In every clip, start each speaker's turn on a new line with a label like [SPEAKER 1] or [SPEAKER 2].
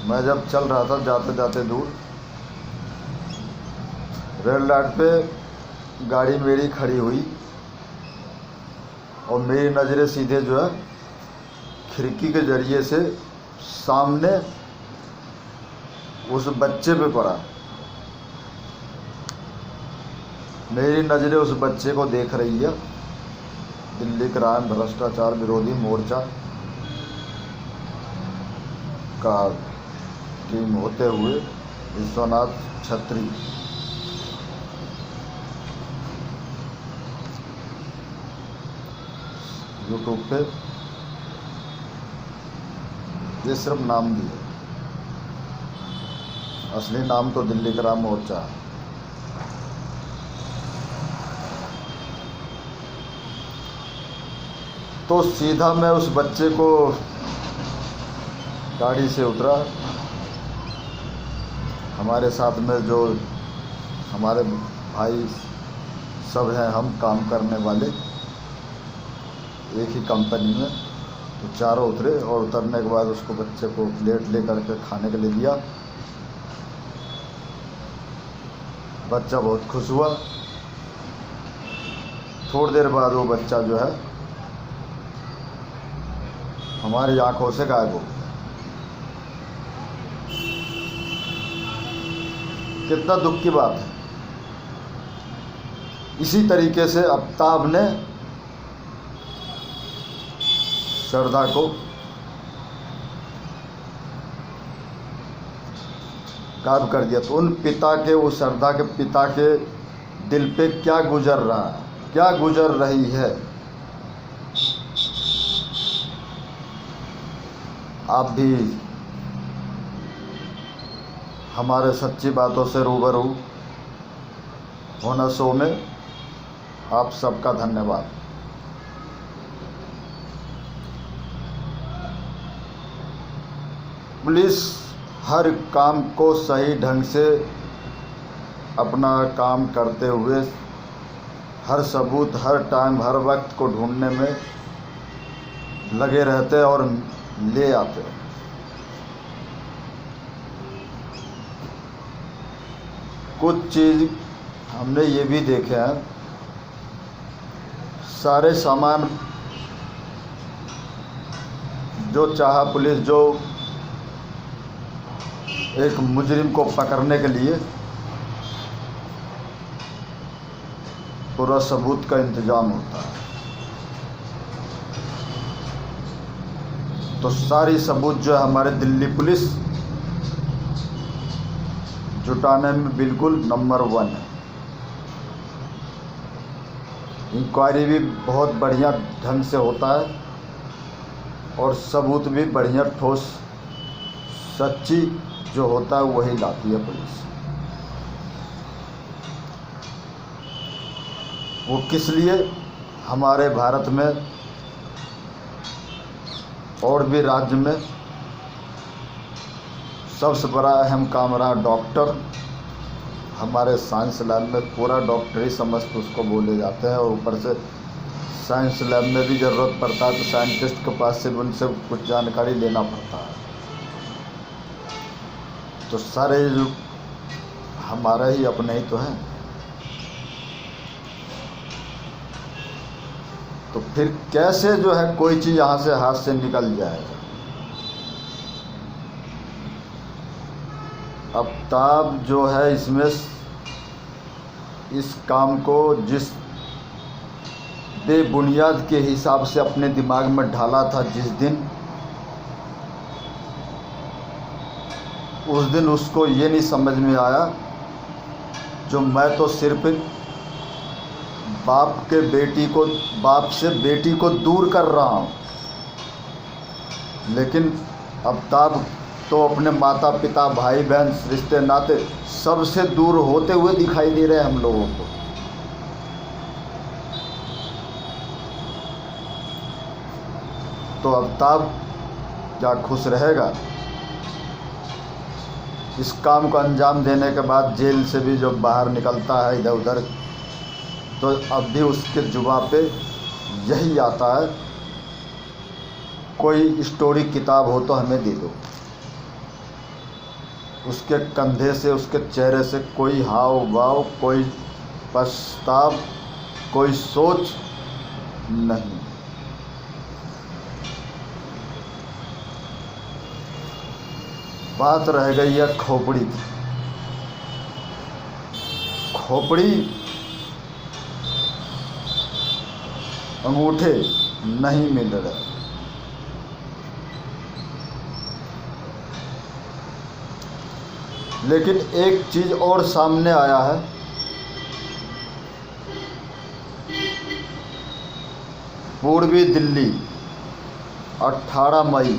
[SPEAKER 1] मैं जब चल रहा था जाते जाते दूर, रेड लाइट पे गाड़ी मेरी खड़ी हुई और मेरी नज़रें सीधे जो है खिड़की के ज़रिए से सामने उस बच्चे पे पड़ा। मेरी नज़रें उस बच्चे को देख रही है। दिल्ली क्राइम भ्रष्टाचार विरोधी मोर्चा का टीम होते हुए विश्वनाथ छत्री यूट्यूब पे ये सिर्फ नाम दिए, असली नाम तो दिल्ली क्राइम मोर्चा है। तो सीधा मैं उस बच्चे को गाड़ी से उतरा। हमारे साथ में जो हमारे भाई सब हैं, हम काम करने वाले एक ही कंपनी में, तो चारों उतरे और उतरने के बाद उसको बच्चे को प्लेट ले करके खाने के लिए दिया। बच्चा बहुत खुश हुआ। थोड़ी देर बाद वो बच्चा जो है हमारी आंखों से गायब हो गया। कितना दुख की बात है। इसी तरीके से आफ्ताब ने श्रद्धा को गायब कर दिया। तो उन पिता के, उस श्रद्धा के पिता के दिल पे क्या गुजर रहा है, क्या गुजर रही है, आप भी हमारे सच्ची बातों से रूबरू होना शो में आप सबका धन्यवाद। पुलिस हर काम को सही ढंग से अपना काम करते हुए हर सबूत, हर टाइम, हर वक्त को ढूंढने में लगे रहते और ले आते। कुछ चीज़ हमने ये भी देखे हैं, सारे सामान जो चाहा पुलिस, जो एक मुजरिम को पकड़ने के लिए पूरा सबूत का इंतजाम होता है, तो सारी सबूत जो है हमारे दिल्ली पुलिस जुटाने में बिल्कुल नंबर 1 है। इंक्वायरी भी बहुत बढ़िया ढंग से होता है और सबूत भी बढ़िया ठोस सच्ची जो होता है वही लाती है पुलिस। वो किस लिए हमारे भारत में और भी राज्य में सबसे बड़ा अहम काम रहा डॉक्टर। हमारे साइंस लैब में पूरा डॉक्टरी समस्त उसको बोले जाते हैं और ऊपर से साइंस लैब में भी ज़रूरत पड़ता है तो साइंटिस्ट के पास से उनसे कुछ जानकारी लेना पड़ता है। तो सारे जो हमारे ही अपने ही तो हैं, तो फिर कैसे जो है कोई चीज़ यहाँ से हाथ से निकल जाएगा। आफ्ताब जो है इसमें इस काम को जिस बेबुनियाद के हिसाब से अपने दिमाग में ढाला था, जिस दिन, उस दिन उसको ये नहीं समझ में आया जो मैं तो सिर्फ बाप से बेटी को दूर कर रहा हूँ, लेकिन आफ्ताब तो अपने माता पिता, भाई बहन, रिश्ते नाते सबसे दूर होते हुए दिखाई दे रहे हैं हम लोगों को। तो आफ्ताब क्या खुश रहेगा? इस काम को अंजाम देने के बाद जेल से भी जब बाहर निकलता है इधर उधर, तो अब भी उसके जुबान पे यही आता है, कोई स्टोरी किताब हो तो हमें दे दो। उसके कंधे से, उसके चेहरे से कोई हाव भाव, कोई पछताव, कोई सोच नहीं। बात रह गई है खोपड़ी की। खोपड़ी अंगूठे नहीं मिल रहे। लेकिन एक चीज़ और सामने आया है। पूर्वी दिल्ली 18 मई,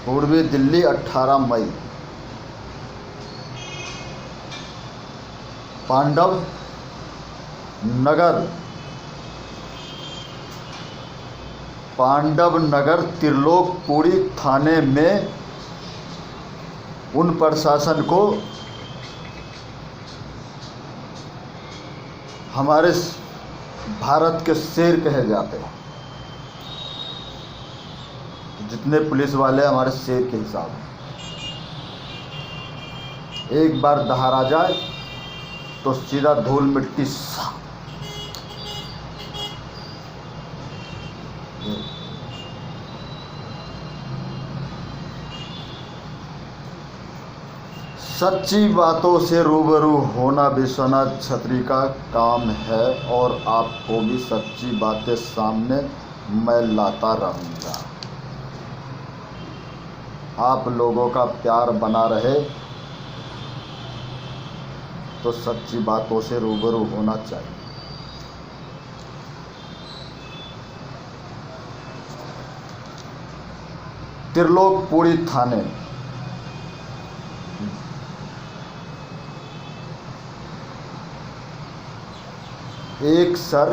[SPEAKER 1] पूर्वी दिल्ली 18 मई, पांडव नगर त्रिलोकपुरी थाने में उन प्रशासन को हमारे भारत के शेर कहे जाते हैं। जितने पुलिस वाले हमारे शेर के हिसाब हैं। एक बार दहाड़ा जाए तो सीधा धूल मिट्टी सा। सच्ची बातों से रूबरू होना विश्वनाथ छतरी का काम है और आपको भी सच्ची बातें सामने मैं लाता रहूँगा। आप लोगों का प्यार बना रहे तो सच्ची बातों से रूबरू होना चाहिए। त्रिलोकपुरी थाने एक सर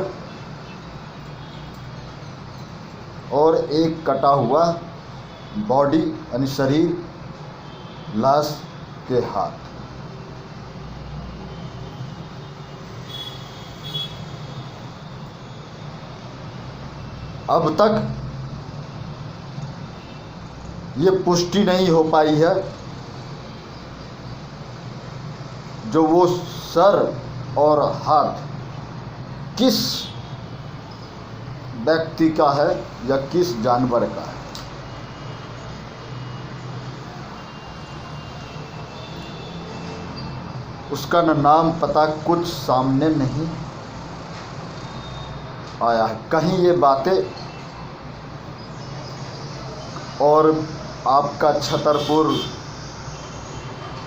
[SPEAKER 1] और एक कटा हुआ बॉडी यानी शरीर, लाश के हाथ। अब तक ये पुष्टि नहीं हो पाई है जो वो सर और हाथ किस व्यक्ति का है या किस जानवर का है। उसका न नाम पता कुछ सामने नहीं आया है। कहीं ये बातें और आपका छतरपुर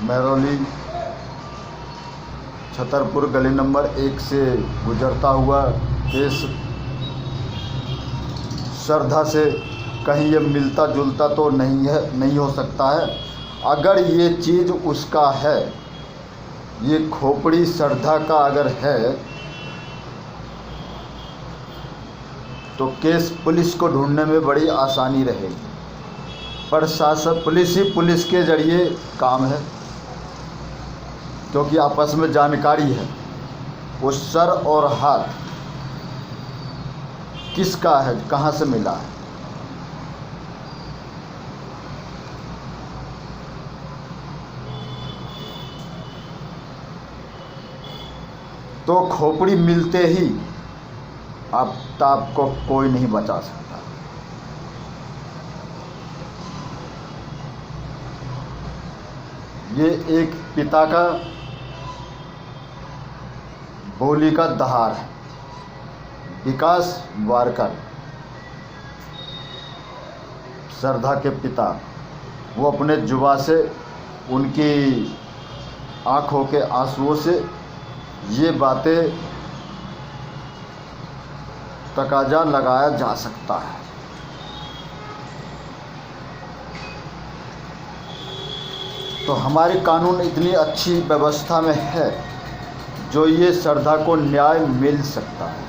[SPEAKER 1] महरौली छतरपुर गली नंबर 1 से गुजरता हुआ केस श्रद्धा से कहीं ये मिलता जुलता तो नहीं हो सकता है। अगर ये चीज़ उसका है, ये खोपड़ी श्रद्धा का अगर है, तो केस पुलिस को ढूंढने में बड़ी आसानी रहेगी। प्रशासन पुलिस के जरिए काम है, क्योंकि आपस में जानकारी है वो सर और हाथ किसका है, कहाँ से मिला है। तो खोपड़ी मिलते ही आपको कोई नहीं बचा सकता। ये एक पिता का बोली का दहाड़ है। विकास वारकर, श्रद्धा के पिता, वो अपने जुबा से, उनकी आँखों के आंसुओं से ये बातें तकाजा लगाया जा सकता है। तो हमारी कानून इतनी अच्छी व्यवस्था में है जो ये श्रद्धा को न्याय मिल सकता है।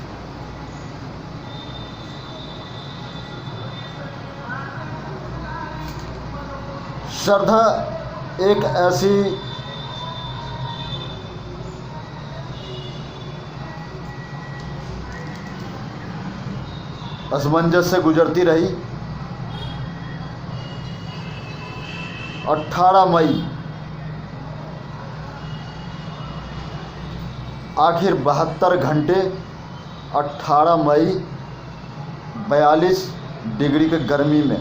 [SPEAKER 1] श्रद्धा एक ऐसी असमंजस से गुजरती रही 18 मई आखिर 72 घंटे 18 मई 42 डिग्री के गर्मी में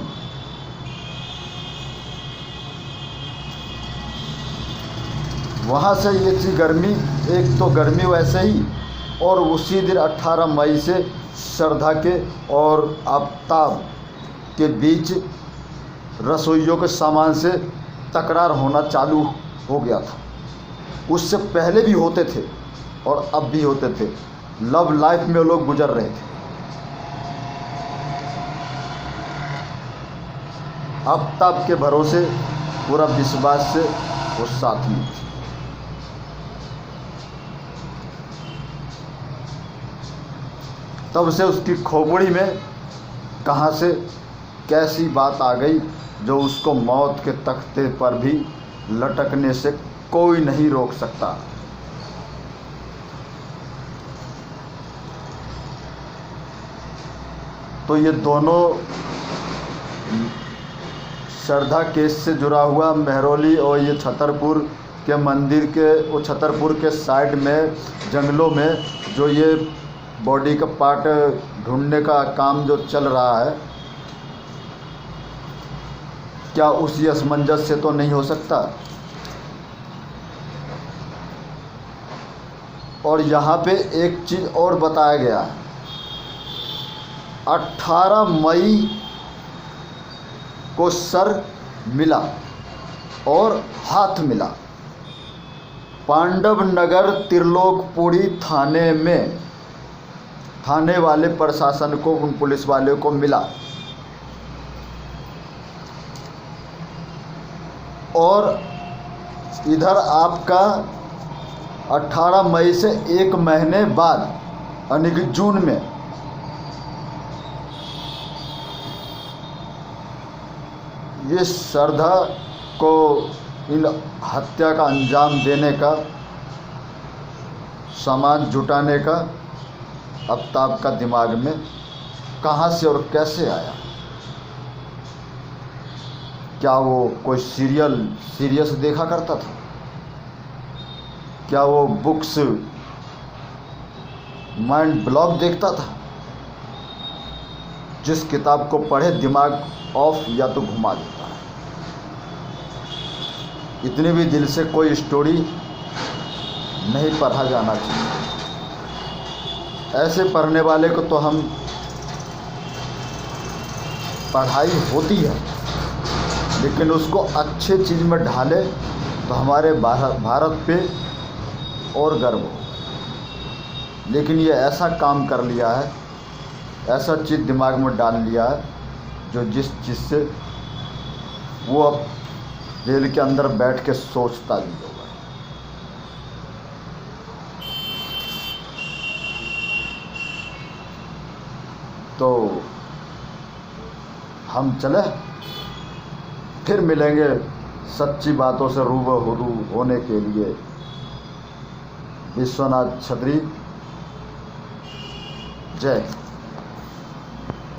[SPEAKER 1] वहाँ से ये थी गर्मी, एक तो गर्मी वैसे ही, और उसी दिन 18 मई से श्रद्धा के और आफताब के बीच रसोइयों के सामान से तकरार होना चालू हो गया था। उससे पहले भी होते थे और अब भी होते थे। लव लाइफ में लोग गुजर रहे थे। आफताब के भरोसे, पूरा विश्वास से वो साथ में थी। तब से उसकी खोपड़ी में कहाँ से कैसी बात आ गई जो उसको मौत के तख्ते पर भी लटकने से कोई नहीं रोक सकता। तो ये दोनों श्रद्धा केस से जुड़ा हुआ मेहरौली और ये छतरपुर के मंदिर के, वो छतरपुर के साइड में जंगलों में जो ये बॉडी का पार्ट ढूंढने का काम जो चल रहा है, क्या उसी असमंजस से तो नहीं हो सकता? और यहाँ पे एक चीज़ और बताया गया है, 18 मई को सर मिला और हाथ मिला पांडव नगर त्रिलोकपुरी थाने में। थाने वाले प्रशासन को, उन पुलिस वाले को मिला और इधर आपका 18 मई से 1 महीने बाद यानी कि जून में ये श्रद्धा को इन हत्या का अंजाम देने का, सामान जुटाने का आफताब का दिमाग में कहाँ से और कैसे आया? क्या वो कोई सीरियस देखा करता था? क्या वो बुक्स माइंड ब्लॉग देखता था? जिस किताब को पढ़े दिमाग ऑफ या तो घुमा देता है। इतनी भी दिल से कोई स्टोरी नहीं पढ़ा जाना चाहिए। ऐसे पढ़ने वाले को तो हम, पढ़ाई होती है लेकिन उसको अच्छे चीज़ में ढाले तो हमारे भारत पे और गर्व हो। लेकिन ये ऐसा काम कर लिया है, ऐसा चीज़ दिमाग में डाल लिया है जो जिस चीज़ से वो अब जेल के अंदर बैठ के सोचता भी होगा। तो हम चले, फिर मिलेंगे सच्ची बातों से रूबरू होने के लिए। विश्वनाथ छतरी, जय।